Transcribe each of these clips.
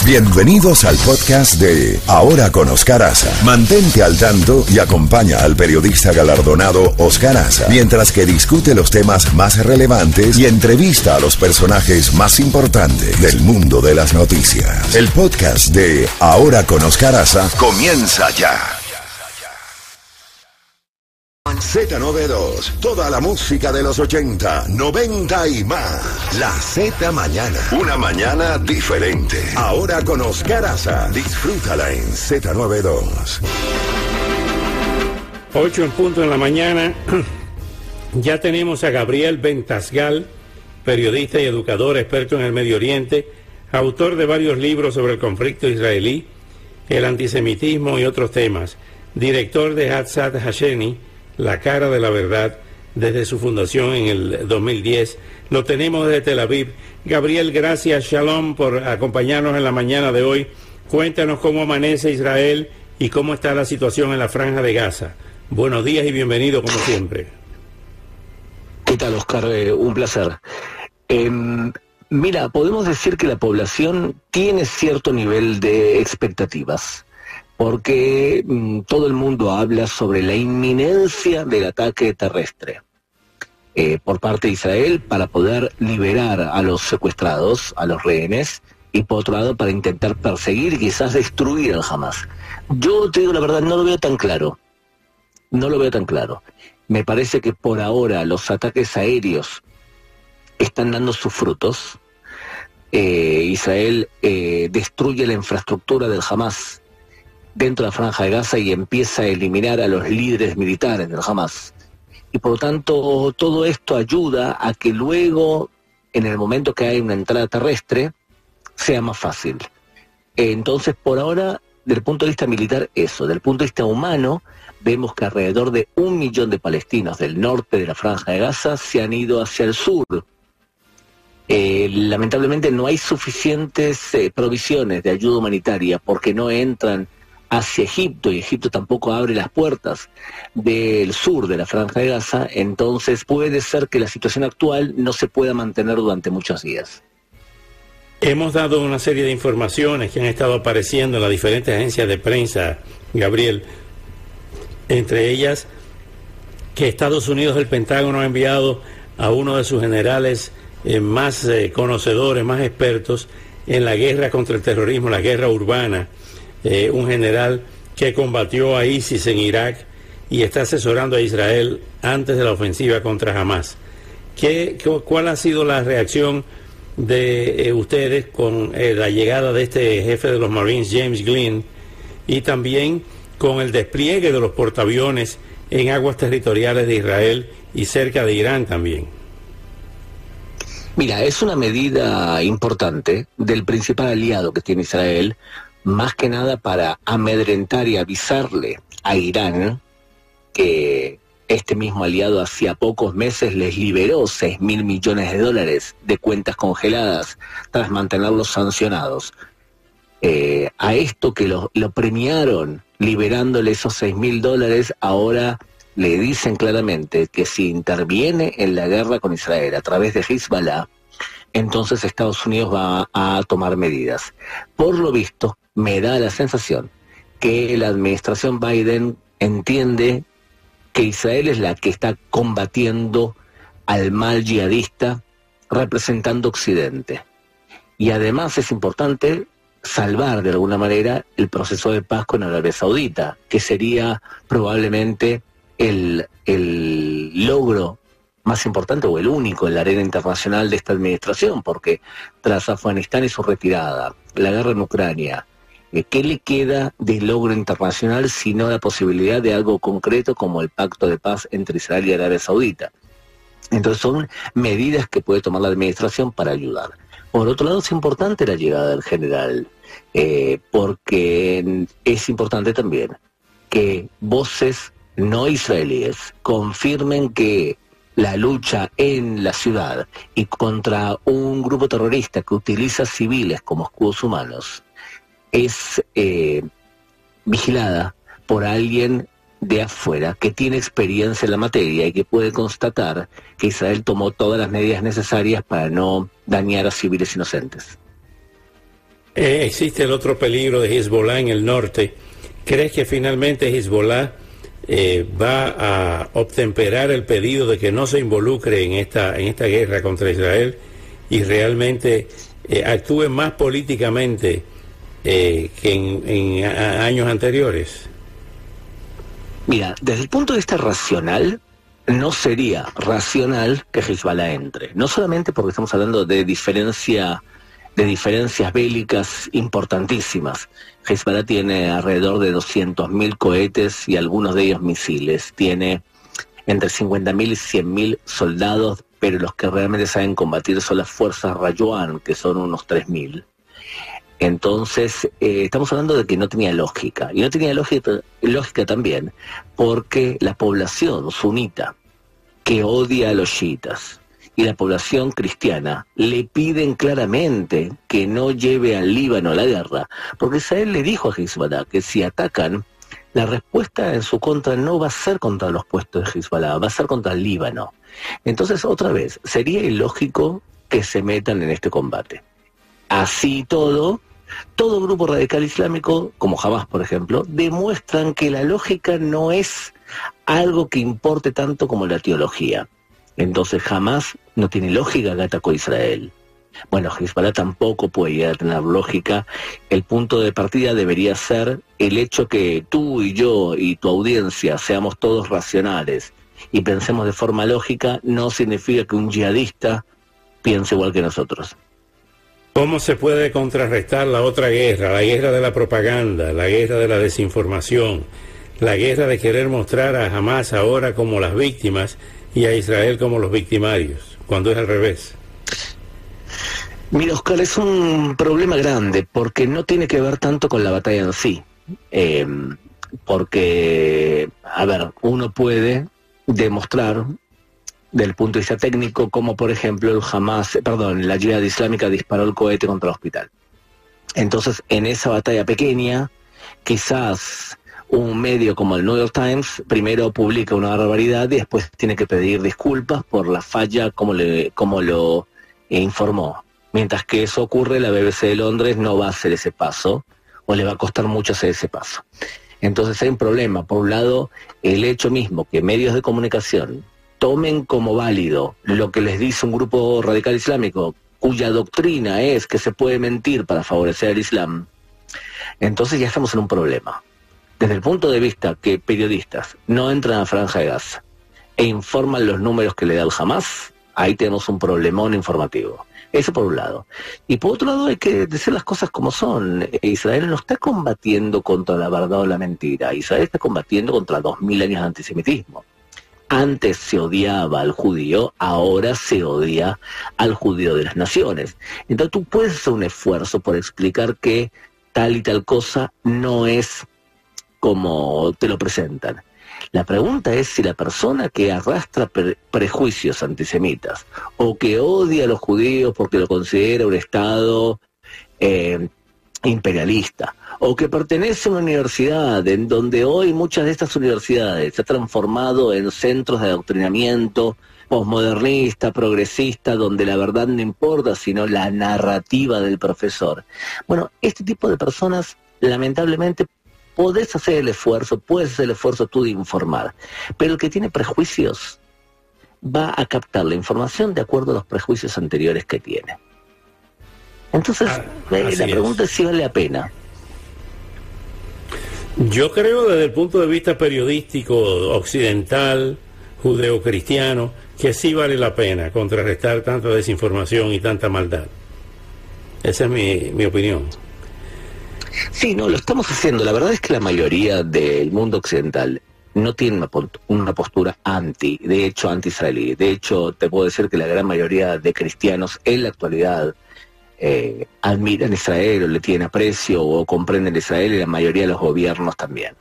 Bienvenidos al podcast de Ahora con Oscar Aza. Mantente al tanto y acompaña al periodista galardonado Oscar Aza mientras que discute los temas más relevantes y entrevista a los personajes más importantes del mundo de las noticias. El podcast de Ahora con Oscar Aza comienza ya. Z92, toda la música de los 80, 90 y más. La Z Mañana, una mañana diferente. Ahora con Oscar Aza, disfrútala en Z92. 8 en punto en la mañana. Ya tenemos a Gabriel Ventasgal, periodista y educador experto en el Medio Oriente, autor de varios libros sobre el conflicto israelí, el antisemitismo y otros temas, director de Hatzat Hasheni, La Cara de la Verdad, desde su fundación en el 2010. Lo tenemos desde Tel Aviv. Gabriel, gracias, shalom, por acompañarnos en la mañana de hoy. Cuéntanos cómo amanece Israel y cómo está la situación en la Franja de Gaza. Buenos días y bienvenido, como siempre. ¿Qué tal, Oscar? Un placer. Mira, podemos decir que la población tiene cierto nivel de expectativas, porque todo el mundo habla sobre la inminencia del ataque terrestre por parte de Israel para poder liberar a los secuestrados, a los rehenes, y por otro lado para intentar perseguir y quizás destruir al Hamas. Yo te digo la verdad, no lo veo tan claro. No lo veo tan claro. Me parece que por ahora los ataques aéreos están dando sus frutos. Israel destruye la infraestructura del Hamas dentro de la Franja de Gaza y empieza a eliminar a los líderes militares del Hamas. Y por lo tanto, todo esto ayuda a que luego, en el momento que hay una entrada terrestre, sea más fácil. Entonces, por ahora, del punto de vista militar, eso. Del punto de vista humano, vemos que alrededor de 1 millón de palestinos del norte de la Franja de Gaza se han ido hacia el sur. Lamentablemente no hay suficientes provisiones de ayuda humanitaria porque no entran hacia Egipto, y Egipto tampoco abre las puertas del sur de la Franja de Gaza. Entonces puede ser que la situación actual no se pueda mantener durante muchos días. Hemos dado una serie de informaciones que han estado apareciendo en las diferentes agencias de prensa, Gabriel, entre ellas que Estados Unidos, el Pentágono, ha enviado a uno de sus generales más conocedores, más expertos en la guerra contra el terrorismo, la guerra urbana, un general que combatió a ISIS en Irak y está asesorando a Israel antes de la ofensiva contra Hamas. ¿Cuál ha sido la reacción de ustedes con la llegada de este jefe de los Marines, James Glynn, y también con el despliegue de los portaaviones en aguas territoriales de Israel y cerca de Irán también? Mira, es una medida importante del principal aliado que tiene Israel, más que nada para amedrentar y avisarle a Irán que este mismo aliado hacía pocos meses les liberó $6.000 millones de cuentas congeladas tras mantenerlos sancionados. A esto que lo premiaron liberándole esos $6.000, ahora le dicen claramente que si interviene en la guerra con Israel a través de Hezbollah, entonces Estados Unidos va a tomar medidas. Por lo visto, me da la sensación que la administración Biden entiende que Israel es la que está combatiendo al mal yihadista representando Occidente. Y además es importante salvar de alguna manera el proceso de paz con Arabia Saudita, que sería probablemente el logro más importante o el único en la arena internacional de esta administración, porque tras Afganistán y su retirada, la guerra en Ucrania, ¿qué le queda de logro internacional sino la posibilidad de algo concreto como el pacto de paz entre Israel y Arabia Saudita? Entonces son medidas que puede tomar la administración para ayudar. Por otro lado, es importante la llegada del general, porque es importante también que voces no israelíes confirmen que la lucha en la ciudad y contra un grupo terrorista que utiliza civiles como escudos humanos es vigilada por alguien de afuera que tiene experiencia en la materia y que puede constatar que Israel tomó todas las medidas necesarias para no dañar a civiles inocentes. Existe el otro peligro de Hezbollah en el norte. ¿Crees que finalmente Hezbollah va a obtemperar el pedido de que no se involucre en esta guerra contra Israel y realmente actúe más políticamente que en años anteriores? Mira, desde el punto de vista racional, no sería racional que Hezbollah entre. No solamente porque estamos hablando de diferencias bélicas importantísimas. Hezbollah tiene alrededor de 200.000 cohetes y algunos de ellos misiles. Tiene entre 50.000 y 100.000 soldados, pero los que realmente saben combatir son las fuerzas Rayuan, que son unos 3.000. Entonces, estamos hablando de que no tenía lógica. Y no tenía lógica también porque la población sunita, que odia a los chiitas, y la población cristiana le piden claramente que no lleve al Líbano a la guerra, porque Israel le dijo a Hezbollah que si atacan, la respuesta en su contra no va a ser contra los puestos de Hezbollah, va a ser contra el Líbano. Entonces, otra vez, sería ilógico que se metan en este combate. Así todo grupo radical islámico, como Hamas por ejemplo, demuestran que la lógica no es algo que importe tanto como la teología. Entonces Hamas no tiene lógica que atacó a Israel. Bueno, Hezbollah tampoco puede llegar a tener lógica. El punto de partida debería ser el hecho que tú y yo y tu audiencia seamos todos racionales y pensemos de forma lógica, no significa que un yihadista piense igual que nosotros. ¿Cómo se puede contrarrestar la otra guerra, la guerra de la propaganda, la guerra de la desinformación, la guerra de querer mostrar a Hamas ahora como las víctimas y a Israel como los victimarios, cuando es al revés? Mira, Oscar, es un problema grande porque no tiene que ver tanto con la batalla en sí. Porque, a ver, uno puede demostrar del punto de vista técnico, como por ejemplo la Yihad Islámica disparó el cohete contra el hospital. Entonces, en esa batalla pequeña, quizás un medio como el New York Times primero publica una barbaridad y después tiene que pedir disculpas por la falla como lo informó. Mientras que eso ocurre, la BBC de Londres no va a hacer ese paso, o le va a costar mucho hacer ese paso. Entonces hay un problema. Por un lado, el hecho mismo que medios de comunicación tomen como válido lo que les dice un grupo radical islámico, cuya doctrina es que se puede mentir para favorecer al Islam, entonces ya estamos en un problema. Desde el punto de vista que periodistas no entran a Franja de Gaza e informan los números que le da el Hamas, ahí tenemos un problemón informativo. Eso por un lado. Y por otro lado hay que decir las cosas como son. Israel no está combatiendo contra la verdad o la mentira. Israel está combatiendo contra 2000 años de antisemitismo. Antes se odiaba al judío, ahora se odia al judío de las naciones. Entonces tú puedes hacer un esfuerzo por explicar que tal y tal cosa no es como te lo presentan. La pregunta es si la persona que arrastra prejuicios antisemitas o que odia a los judíos porque lo considera un Estado imperialista, o que pertenece a una universidad en donde hoy muchas de estas universidades se han transformado en centros de adoctrinamiento posmodernista, progresista, donde la verdad no importa, sino la narrativa del profesor. Bueno, este tipo de personas, lamentablemente, puedes hacer el esfuerzo tú de informar, pero el que tiene prejuicios va a captar la información de acuerdo a los prejuicios anteriores que tiene. Entonces, la pregunta es si vale la pena. Yo creo desde el punto de vista periodístico occidental, judeocristiano, que sí vale la pena contrarrestar tanta desinformación y tanta maldad. Esa es mi opinión. Sí, no, lo estamos haciendo. La verdad es que la mayoría del mundo occidental no tiene una postura de hecho anti-israelí. De hecho, te puedo decir que la gran mayoría de cristianos en la actualidad admiran Israel o le tienen aprecio o comprenden Israel, y la mayoría de los gobiernos también.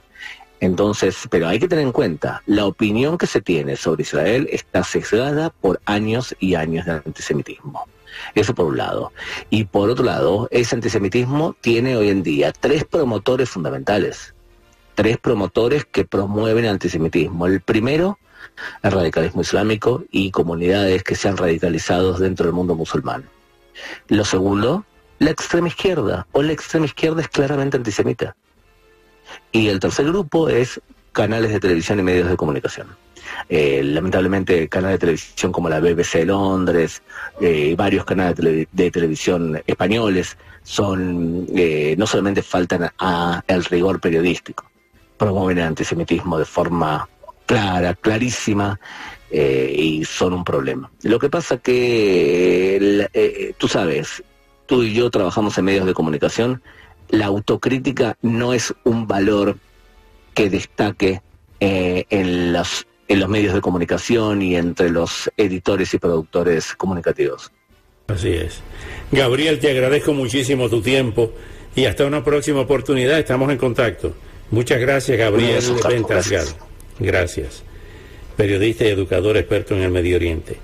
Entonces, pero hay que tener en cuenta, la opinión que se tiene sobre Israel está sesgada por años y años de antisemitismo. Eso por un lado. Y por otro lado, ese antisemitismo tiene hoy en día 3 promotores fundamentales. 3 promotores que promueven el antisemitismo. El primero, el radicalismo islámico y comunidades que se han radicalizado dentro del mundo musulmán. Lo segundo, la extrema izquierda, o la extrema izquierda es claramente antisemita. Y el tercer grupo es canales de televisión y medios de comunicación. Lamentablemente canales de televisión como la BBC de Londres, varios canales de televisión españoles son no solamente faltan al rigor periodístico, promueven el antisemitismo de forma clara, clarísima, y son un problema. Lo que pasa que tú sabes, tú y yo trabajamos en medios de comunicación, la autocrítica no es un valor que destaque en los medios de comunicación y entre los editores y productores comunicativos. Así es. Gabriel, te agradezco muchísimo tu tiempo y hasta una próxima oportunidad. Estamos en contacto. Muchas gracias, Gabriel Ventasgal. Gracias. Periodista y educador experto en el Medio Oriente.